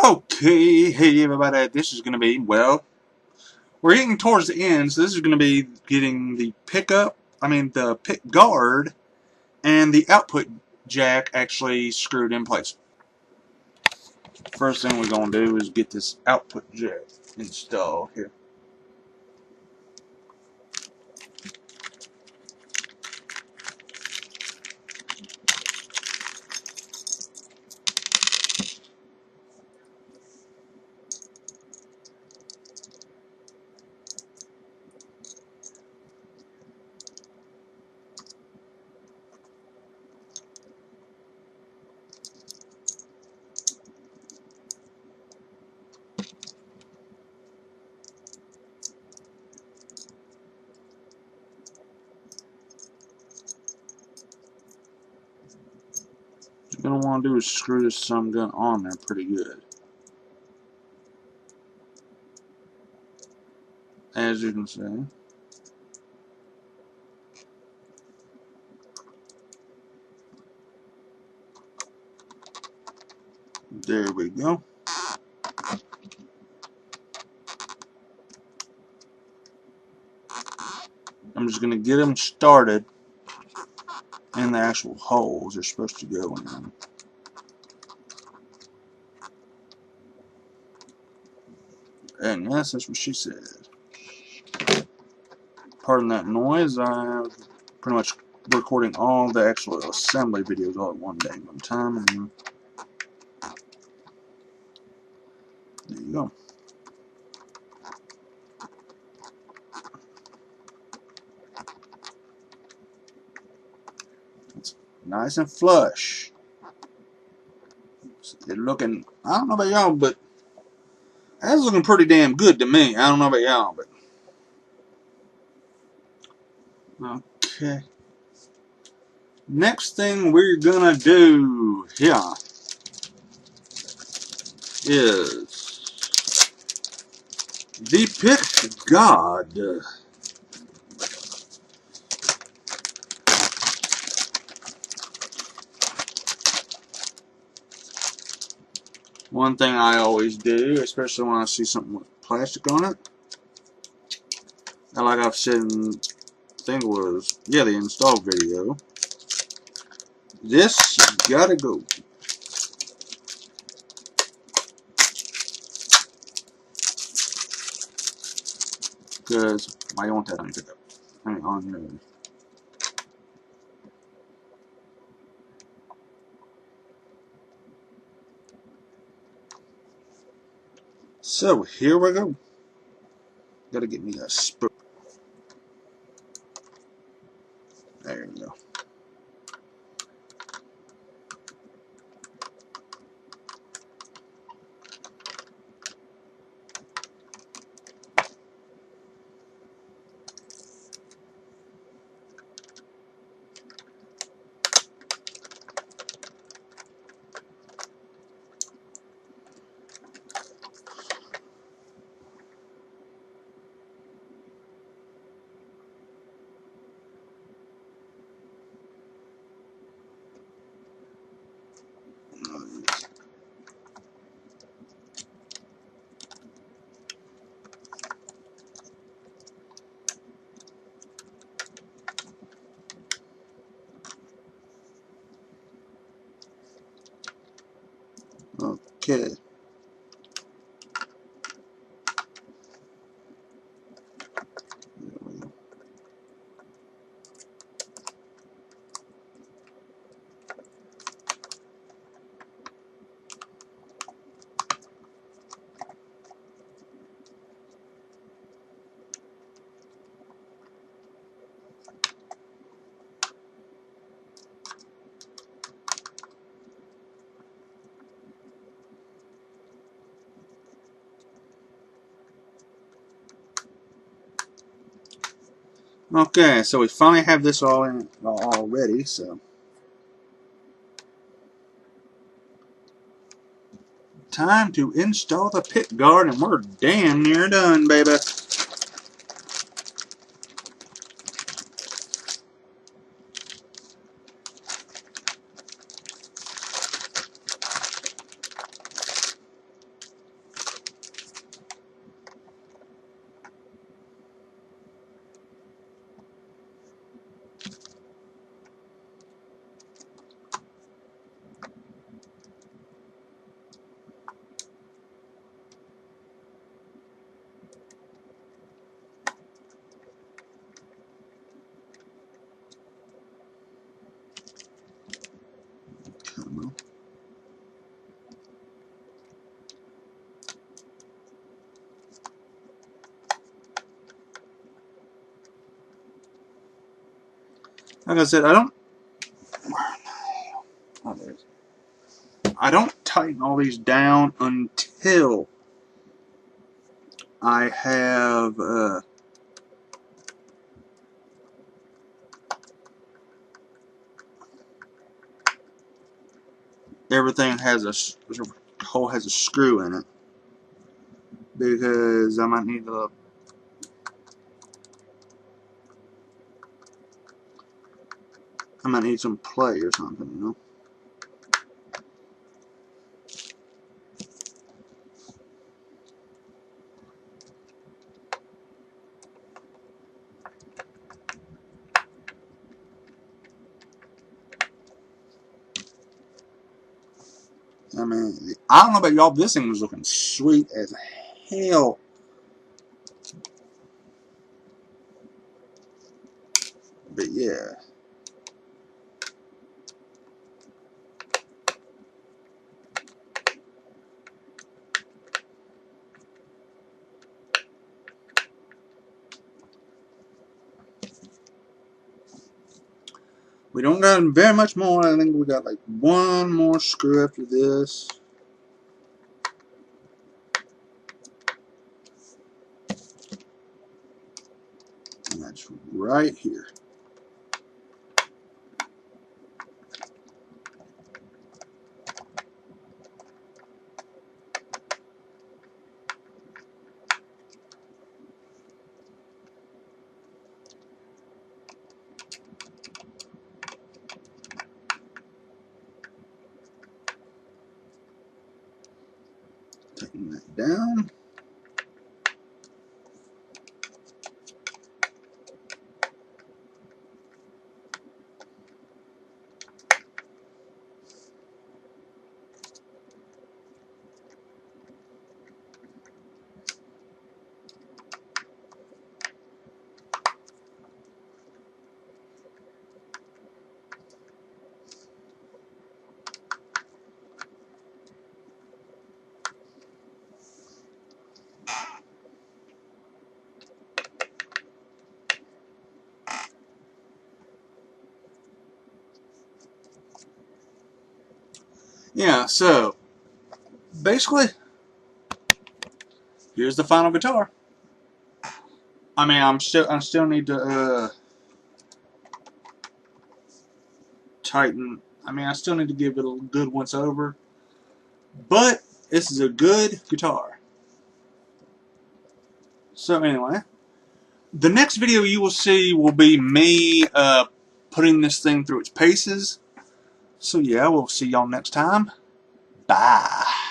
Okay, hey everybody, this is going to be, well, we're getting towards the end, so this is going to be getting the the pick guard, and the output jack actually screwed in place. First thing we're going to do is get this output jack installed here. What you're going to want to do is screw this some gun on there pretty good. As you can see. There we go. I'm just going to get them started in the actual holes they're supposed to go in. And yes, that's what she said. Pardon that noise, I'm pretty much recording all the actual assembly videos all at one dang time. And there you go. It's nice and flush. It's looking, I don't know about y'all, but that's looking pretty damn good to me. I don't know about y'all, but okay. Next thing we're gonna do here is the pick guard. One thing I always do, especially when I see something with plastic on it, and like I've said in, I think it was, yeah, the install video, this gotta go. Because I want that on your pickup. I mean, on your. So, here we go. Gotta get me a spoon. There we go. Okay. Okay, so we finally have this all in all ready, so time to install the pick guard, and we're damn near done, baby. like I said, I don't tighten all these down until I have everything has a hole has a screw in it, because I might need some play or something, you know. I mean, I don't know about y'all, this thing was looking sweet as hell. But yeah. We don't got very much more. I think we got like one more screw after this. And that's right here. Taking that down. Yeah, so basically, here's the final guitar. I mean, I still need to tighten. I mean, I still need to give it a good once over. But this is a good guitar. So anyway, the next video you will see will be me putting this thing through its paces. So yeah, we'll see y'all next time. Bye.